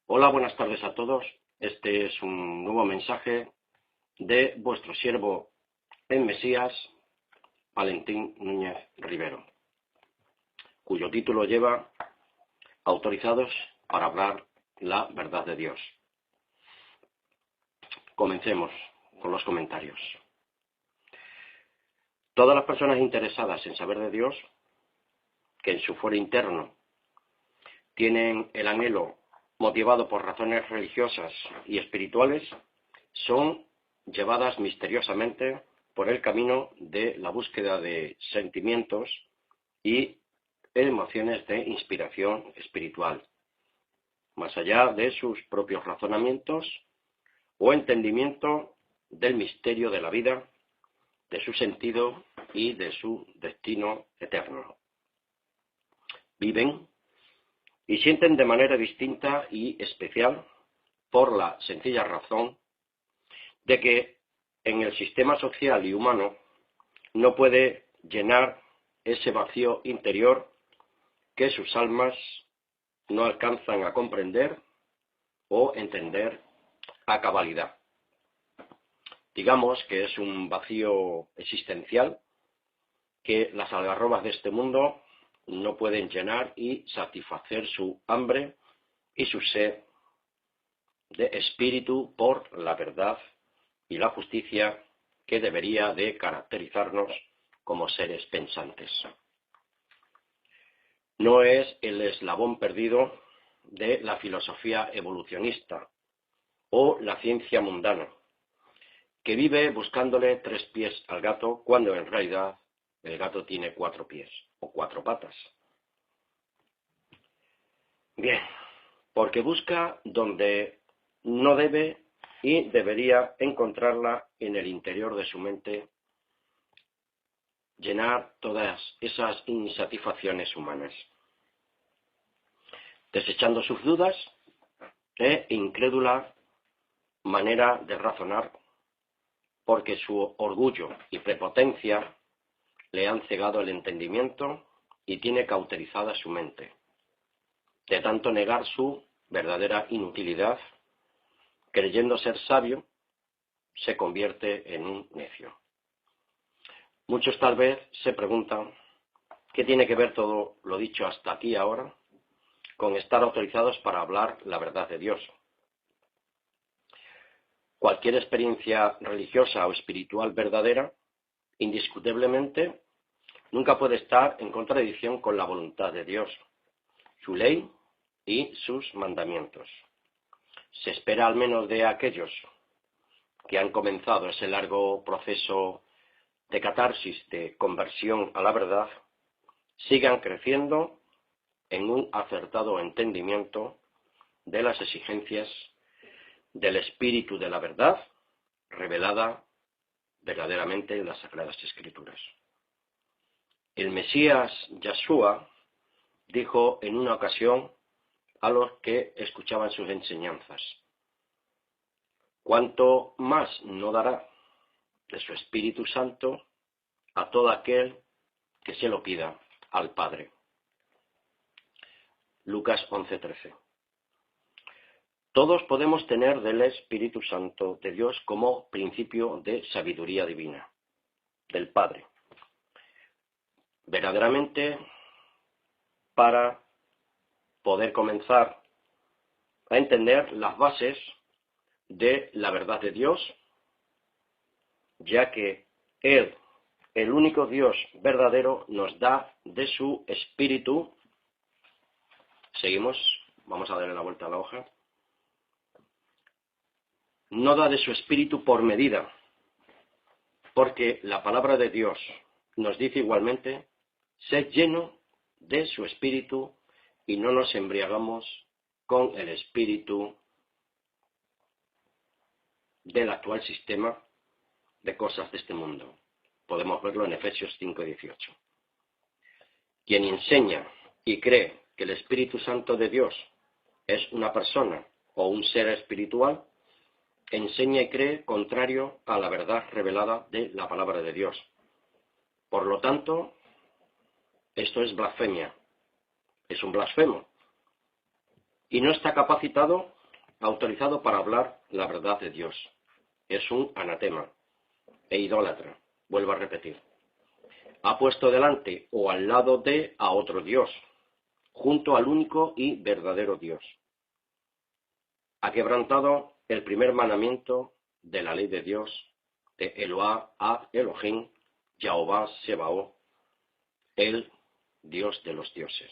Hola, buenas tardes a todos. Este es un nuevo mensaje de vuestro siervo en Mesías, Valentín Núñez Rivero, cuyo título lleva Autorizados para hablar la verdad de Dios. Comencemos con los comentarios. Todas las personas interesadas en saber de Dios, que en su fuero interno tienen el anhelo motivado por razones religiosas y espirituales, son llevadas misteriosamente por el camino de la búsqueda de sentimientos y emociones de inspiración espiritual, más allá de sus propios razonamientos o entendimiento del misterio de la vida, de su sentido y de su destino eterno. Viven y sienten de manera distinta y especial por la sencilla razón de que en el sistema social y humano no puede llenar ese vacío interior que sus almas no alcanzan a comprender o entender a cabalidad. Digamos que es un vacío existencial que las algarrobas de este mundo no pueden llenar y satisfacer su hambre y su sed de espíritu por la verdad y la justicia que debería de caracterizarnos como seres pensantes. No es el eslabón perdido de la filosofía evolucionista o la ciencia mundana, que vive buscándole 3 pies al gato cuando en realidad el gato tiene 4 pies o 4 patas. Bien, porque busca donde no debe y debería encontrarla en el interior de su mente, llenar todas esas insatisfacciones humanas, desechando sus dudas e incrédula manera de razonar, porque su orgullo y prepotencia le han cegado el entendimiento y tiene cauterizada su mente. De tanto negar su verdadera inutilidad, creyendo ser sabio, se convierte en un necio. Muchos tal vez se preguntan qué tiene que ver todo lo dicho hasta aquí ahora con estar autorizados para hablar la verdad de Dios. Cualquier experiencia religiosa o espiritual verdadera, indiscutiblemente, nunca puede estar en contradicción con la voluntad de Dios, su ley y sus mandamientos. Se espera al menos de aquellos que han comenzado ese largo proceso de catarsis, de conversión a la verdad, sigan creciendo en un acertado entendimiento de las exigencias del espíritu de la verdad revelada verdaderamente en las Sagradas Escrituras. El Mesías Yahshua dijo en una ocasión a los que escuchaban sus enseñanzas: cuanto más no dará de su Espíritu Santo a todo aquel que se lo pida al Padre. Lucas 11:13. Todos podemos tener del Espíritu Santo de Dios como principio de sabiduría divina, del Padre. Verdaderamente, para poder comenzar a entender las bases de la verdad de Dios, ya que Él, el único Dios verdadero, nos da de su Espíritu. Seguimos, vamos a darle la vuelta a la hoja. No da de su Espíritu por medida, porque la palabra de Dios nos dice igualmente: sed lleno de su Espíritu y no nos embriagamos con el espíritu del actual sistema de cosas de este mundo. Podemos verlo en Efesios 5:18. Quien enseña y cree que el Espíritu Santo de Dios es una persona o un ser espiritual, enseña y cree contrario a la verdad revelada de la palabra de Dios. Por lo tanto, esto es blasfemia, es un blasfemo, y no está capacitado autorizado para hablar la verdad de Dios. Es un anatema e idólatra, vuelvo a repetir. Ha puesto delante o al lado de a otro Dios, junto al único y verdadero Dios. Ha quebrantado el primer mandamiento de la ley de Dios, de Eloah a Elohim, Jehová Sebaot, el Dios de los dioses.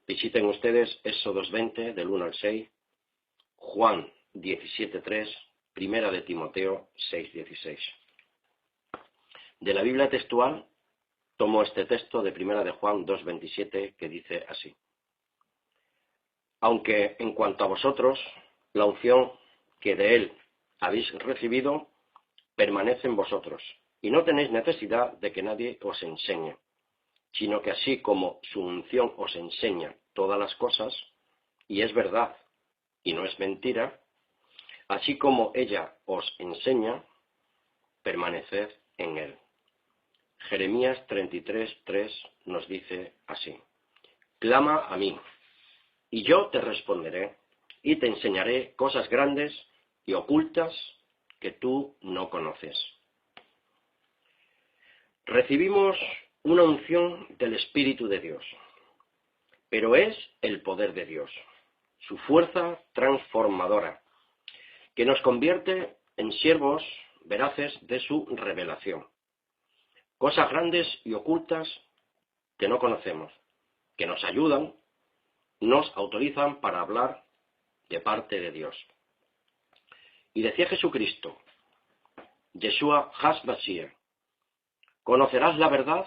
Visiten ustedes Éxodos 20, del 1 al 6, Juan 17:3, Primera de Timoteo 6:16. De la Biblia textual tomo este texto de Primera de Juan 2:27, que dice así: aunque en cuanto a vosotros, la unción que de él habéis recibido permanece en vosotros, y no tenéis necesidad de que nadie os enseñe, sino que así como su unción os enseña todas las cosas, y es verdad y no es mentira, así como ella os enseña, permaneced en él. Jeremías 33:3 nos dice así: clama a mí, y yo te responderé, y te enseñaré cosas grandes y ocultas que tú no conoces. Recibimos una unción del Espíritu de Dios, pero es el poder de Dios, su fuerza transformadora, que nos convierte en siervos veraces de su revelación. Cosas grandes y ocultas que no conocemos, que nos ayudan, nos autorizan para hablar de parte de Dios. Y decía Jesucristo, Yeshua HaMashiach, conocerás la verdad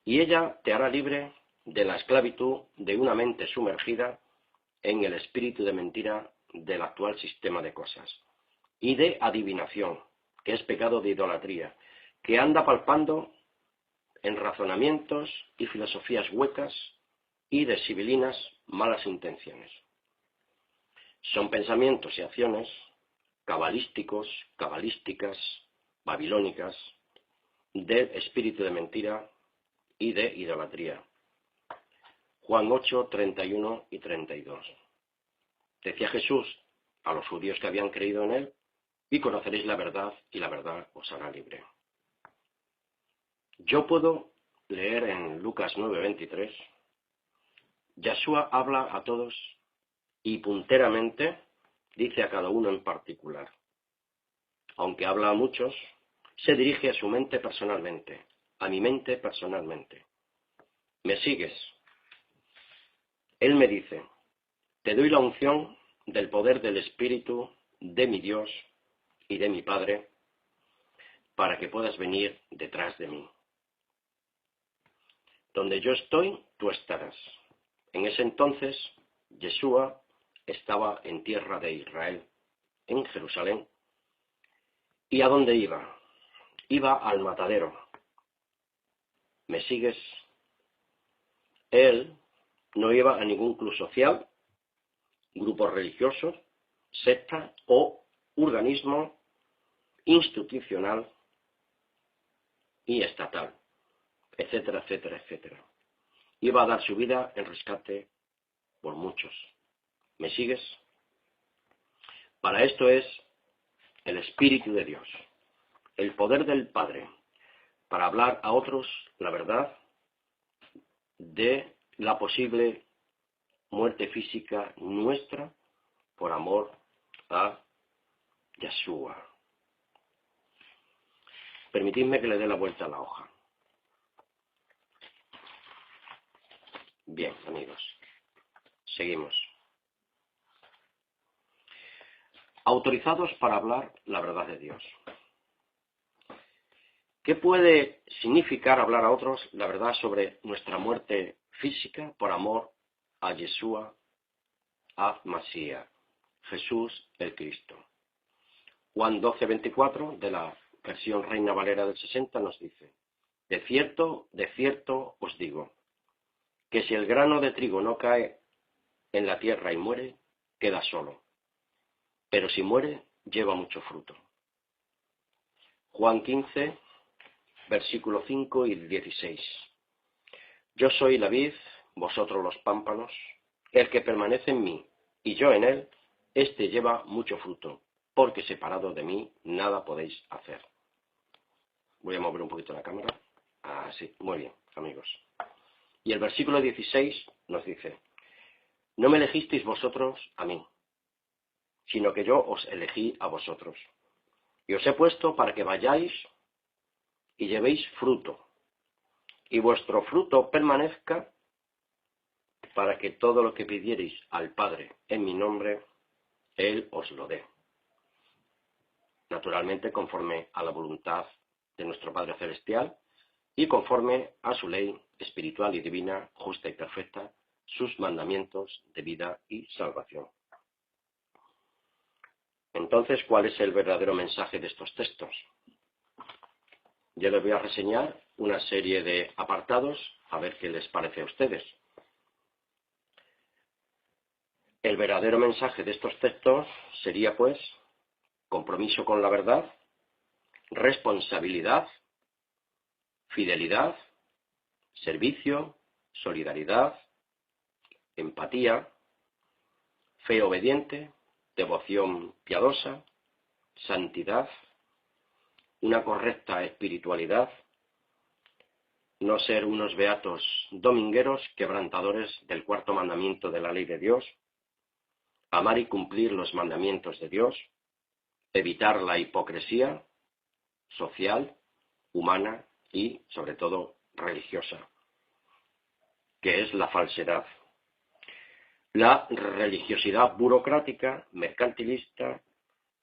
y ella te hará libre de la esclavitud de una mente sumergida en el espíritu de mentira del actual sistema de cosas, y de adivinación, que es pecado de idolatría, que anda palpando en razonamientos y filosofías huecas y de sibilinas malas intenciones. Son pensamientos y acciones cabalísticos, cabalísticas, babilónicas, del espíritu de mentira y de idolatría. Juan 8, 31 y 32. Decía Jesús a los judíos que habían creído en él: y conoceréis la verdad, y la verdad os hará libre. Yo puedo leer en Lucas 9:23, Yeshua habla a todos y punteramente dice a cada uno en particular. Aunque habla a muchos, se dirige a su mente personalmente, a mi mente personalmente. ¿Me sigues? Él me dice: te doy la unción del poder del Espíritu de mi Dios y de mi Padre, para que puedas venir detrás de mí. Donde yo estoy, tú estarás. En ese entonces, Yeshua estaba en tierra de Israel, en Jerusalén. ¿Y a dónde iba? Iba al matadero. ¿Me sigues? Él no iba a ningún club social, grupo religioso, secta o organismo institucional y estatal, etcétera, etcétera, etcétera. Iba a dar su vida en rescate por muchos. ¿Me sigues? Para esto es el Espíritu de Dios, el poder del Padre, para hablar a otros la verdad de la posible muerte física nuestra por amor a Yeshua. Permitidme que le dé la vuelta a la hoja. Bien, amigos, seguimos. Autorizados para hablar la verdad de Dios. ¿Qué puede significar hablar a otros la verdad sobre nuestra muerte física por amor a Yeshua HaMashiach, Jesús el Cristo? Juan 12:24, de la versión Reina Valera del 60, nos dice: de cierto os digo, que si el grano de trigo no cae en la tierra y muere, queda solo, pero si muere, lleva mucho fruto. Juan 15, versículo 5 y 16. Yo soy la vid, vosotros los pámpanos. El que permanece en mí y yo en él, Este lleva mucho fruto, porque separado de mí nada podéis hacer. Voy a mover un poquito la cámara. Así, muy bien, amigos. Y el versículo 16 nos dice: no me elegisteis vosotros a mí, sino que yo os elegí a vosotros. Y os he puesto para que vayáis y llevéis fruto, y vuestro fruto permanezca, para que todo lo que pidiereis al Padre en mi nombre, Él os lo dé. Naturalmente, conforme a la voluntad de nuestro Padre Celestial y conforme a su ley espiritual y divina, justa y perfecta, sus mandamientos de vida y salvación. Entonces, ¿cuál es el verdadero mensaje de estos textos? Yo les voy a reseñar una serie de apartados, a ver qué les parece a ustedes. El verdadero mensaje de estos textos sería, pues, compromiso con la verdad, responsabilidad, fidelidad, servicio, solidaridad, empatía, fe obediente, devoción piadosa, santidad, una correcta espiritualidad, no ser unos beatos domingueros quebrantadores del cuarto mandamiento de la ley de Dios, amar y cumplir los mandamientos de Dios, evitar la hipocresía social, humana y, sobre todo, religiosa, que es la falsedad. La religiosidad burocrática, mercantilista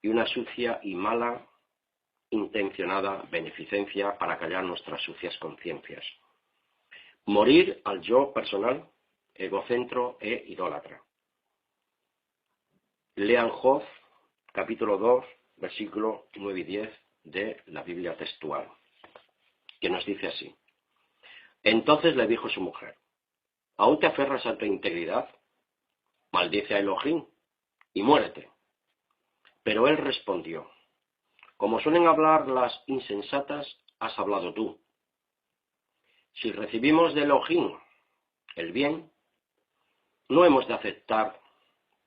y una sucia y mala intencionada beneficencia para callar nuestras sucias conciencias. Morir al yo personal, egocentro e idólatra. Lean Job, capítulo 2, versículo 9 y 10 de la Biblia textual, que nos dice así: entonces le dijo su mujer: ¿aún te aferras a tu integridad? Maldice a Elohim y muérete. Pero él respondió: como suelen hablar las insensatas, has hablado tú. Si recibimos de Elohim el bien, ¿no hemos de aceptar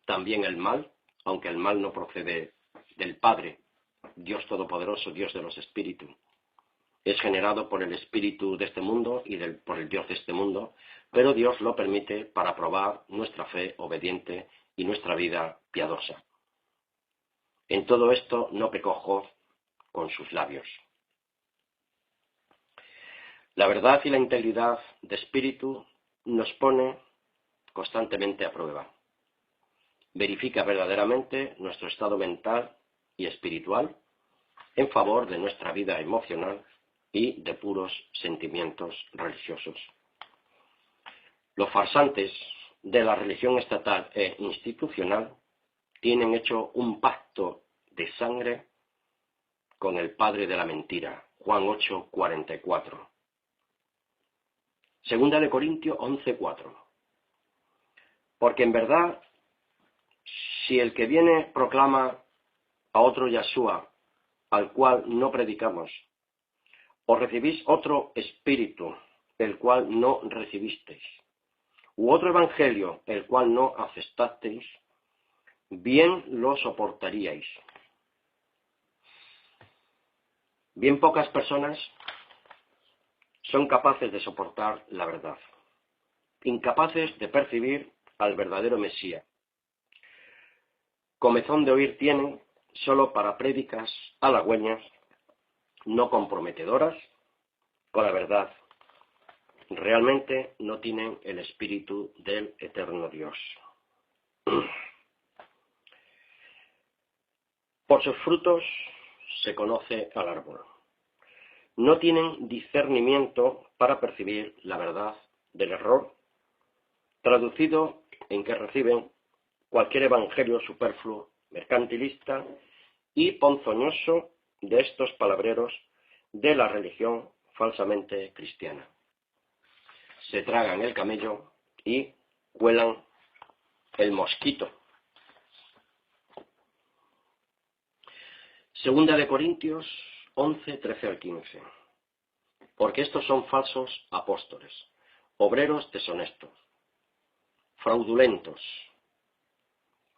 también el mal, aunque el mal no procede del Padre, Dios Todopoderoso, Dios de los espíritus? Es generado por el espíritu de este mundo y por el Dios de este mundo, pero Dios lo permite para probar nuestra fe obediente y nuestra vida piadosa. En todo esto no pecó Job con sus labios. La verdad y la integridad de espíritu nos pone constantemente a prueba. Verifica verdaderamente nuestro estado mental y espiritual en favor de nuestra vida emocional y de puros sentimientos religiosos. Los farsantes de la religión estatal e institucional tienen hecho un pacto de sangre con el padre de la mentira. Juan 8:44. Segunda de Corintios 11:4. Porque en verdad, si el que viene proclama a otro Yahshua, al cual no predicamos, o recibís otro espíritu, el cual no recibisteis, u otro evangelio, el cual no aceptasteis, bien lo soportaríais. Bien pocas personas son capaces de soportar la verdad, incapaces de percibir al verdadero Mesías. Comezón de oír tienen solo para prédicas halagüeñas, no comprometedoras con la verdad. Realmente no tienen el espíritu del eterno Dios. Por sus frutos se conoce al árbol. No tienen discernimiento para percibir la verdad del error, traducido en que reciben cualquier evangelio superfluo, mercantilista y ponzoñoso de estos palabreros de la religión falsamente cristiana. Se tragan el camello y cuelan el mosquito. Segunda de Corintios 11, 13 al 15. Porque estos son falsos apóstoles, obreros deshonestos, fraudulentos,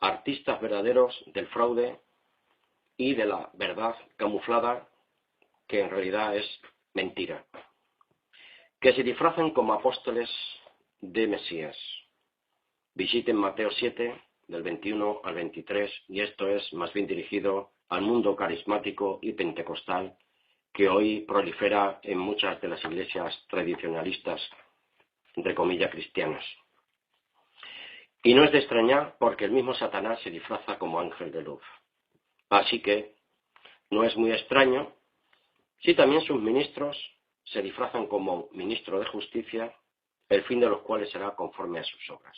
artistas verdaderos del fraude y de la verdad camuflada, que en realidad es mentira, que se disfrazan como apóstoles de Mesías. Visiten Mateo 7, del 21 al 23, y esto es más bien dirigido al mundo carismático y pentecostal que hoy prolifera en muchas de las iglesias tradicionalistas, entre comillas, cristianas. Y no es de extrañar porque el mismo Satanás se disfraza como ángel de luz. Así que no es muy extraño si también sus ministros se disfrazan como ministro de justicia, el fin de los cuales será conforme a sus obras.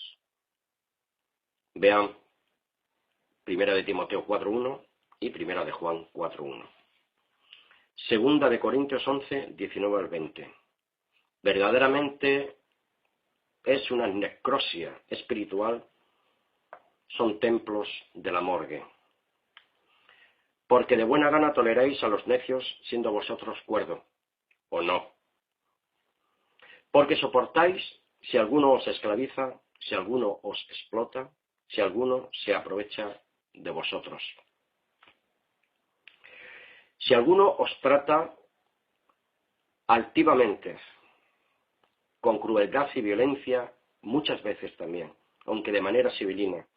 Vean 1 de Timoteo 4.1 y 1 de Juan 4.1. Segunda de Corintios 11, 19 al 20. Verdaderamente es una necrosia espiritual, son templos de la morgue. Porque de buena gana toleráis a los necios, siendo vosotros cuerdos, ¿o no? Porque soportáis si alguno os esclaviza, si alguno os explota, si alguno se aprovecha de vosotros. Si alguno os trata altivamente, con crueldad y violencia, muchas veces también, aunque de manera civilina,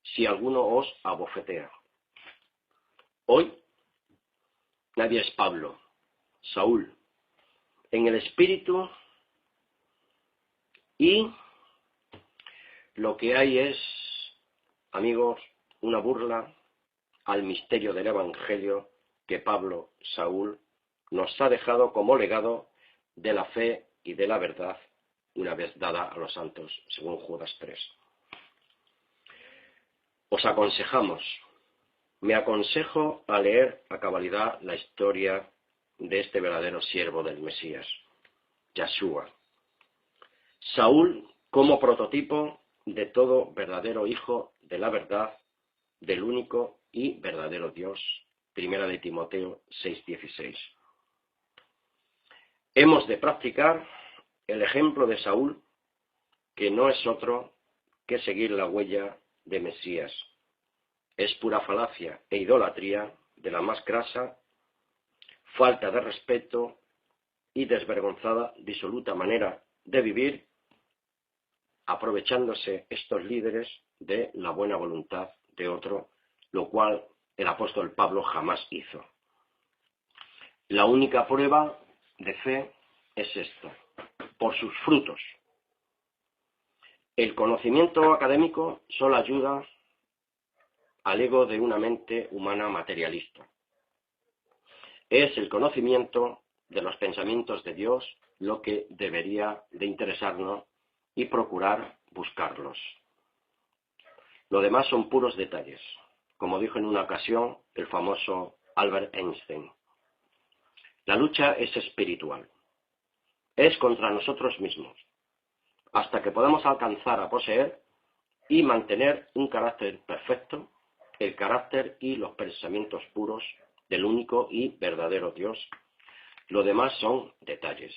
si alguno os abofetea. Hoy nadie es Pablo, Saúl, en el espíritu, y lo que hay es, amigos, una burla al misterio del Evangelio que Pablo, Saúl, nos ha dejado como legado de la fe y de la verdad una vez dada a los santos, según Judas 3. Os aconsejamos, me aconsejo a leer a cabalidad la historia de este verdadero siervo del Mesías, Yeshua. Saúl como prototipo de todo verdadero hijo de la verdad, del único y verdadero Dios. 1 de Timoteo 6:16. Hemos de practicar el ejemplo de Saúl, que no es otro que seguir la huella de Mesías. Es pura falacia e idolatría de la más grasa, falta de respeto y desvergonzada, disoluta manera de vivir, aprovechándose estos líderes de la buena voluntad de otro, lo cual el apóstol Pablo jamás hizo. La única prueba de fe es esta: por sus frutos. El conocimiento académico solo ayuda al ego de una mente humana materialista. Es el conocimiento de los pensamientos de Dios lo que debería de interesarnos y procurar buscarlos. Lo demás son puros detalles, como dijo en una ocasión el famoso Albert Einstein. La lucha es espiritual, es contra nosotros mismos, hasta que podamos alcanzar a poseer y mantener un carácter perfecto, el carácter y los pensamientos puros del único y verdadero Dios. Lo demás son detalles.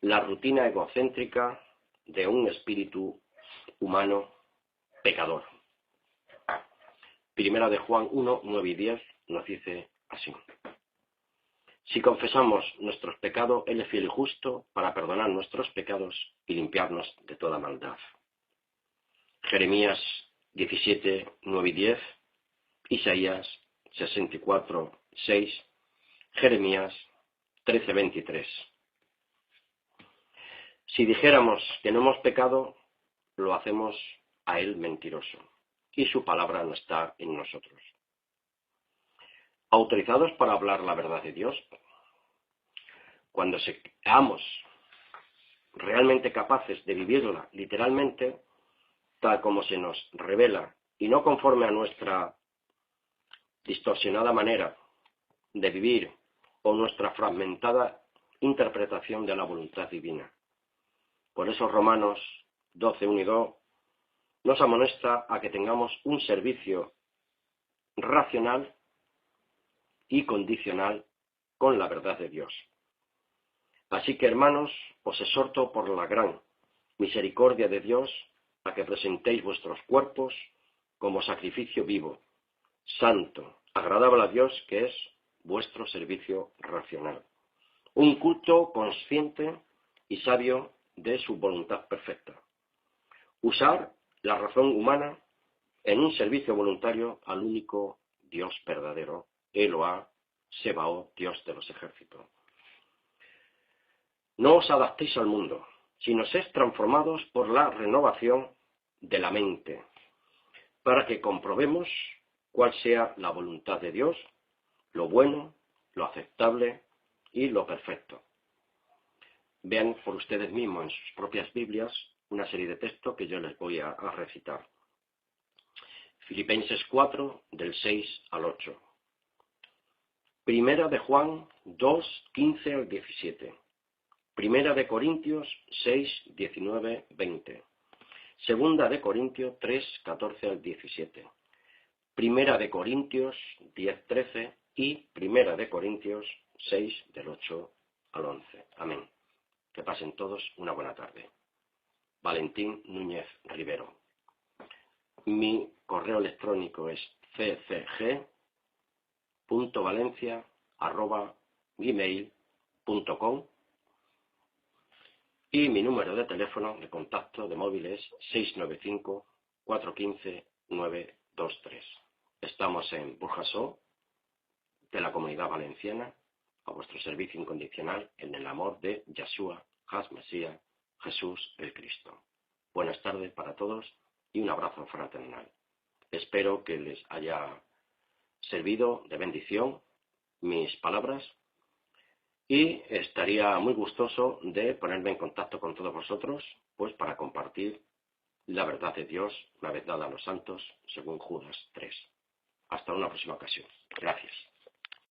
La rutina egocéntrica de un espíritu humano pecador. 1 de Juan 1, 9 y 10 nos dice así: si confesamos nuestros pecados, Él es fiel y justo para perdonar nuestros pecados y limpiarnos de toda maldad. Jeremías 17, 9 y 10, Isaías 64, 6, Jeremías 13, 23. Si dijéramos que no hemos pecado, lo hacemos a Él mentiroso, y su palabra no está en nosotros. ¿Autorizados para hablar la verdad de Dios? Cuando seamos realmente capaces de vivirla literalmente, tal como se nos revela, y no conforme a nuestra distorsionada manera de vivir o nuestra fragmentada interpretación de la voluntad divina. Por eso Romanos 12, 1 y 2 nos amonesta a que tengamos un servicio racional y condicional con la verdad de Dios. Así que, hermanos, os exhorto por la gran misericordia de Dios a que presentéis vuestros cuerpos como sacrificio vivo, santo, agradable a Dios, que es vuestro servicio racional. Un culto consciente y sabio de su voluntad perfecta. Usar la razón humana en un servicio voluntario al único Dios verdadero, Eloá, Sebaot, Dios de los ejércitos. No os adaptéis al mundo, sino sed transformados por la renovación de la mente, para que comprobemos cuál sea la voluntad de Dios, lo bueno, lo aceptable y lo perfecto. Vean por ustedes mismos en sus propias Biblias una serie de textos que yo les voy a recitar. Filipenses 4, del 6 al 8. Primera de Juan 2, 15 al 17. Primera de Corintios 6, 19, 20. Segunda de Corintios 3, 14 al 17. Primera de Corintios 10, 13 y Primera de Corintios 6, del 8 al 11. Amén. Que pasen todos una buena tarde. Valentín Núñez Rivero. Mi correo electrónico es ccg.valencia@gmail.com y mi número de teléfono de contacto de móvil es 695-415-923. Estamos en Burjasó, de la Comunidad Valenciana, a vuestro servicio incondicional en el amor de Yeshua, Mesías, Jesús el Cristo. Buenas tardes para todos y un abrazo fraternal. Espero que les haya servido de bendición mis palabras y estaría muy gustoso de ponerme en contacto con todos vosotros, pues para compartir la verdad de Dios, una vez dada a los santos, según Judas 3. Hasta una próxima ocasión. Gracias.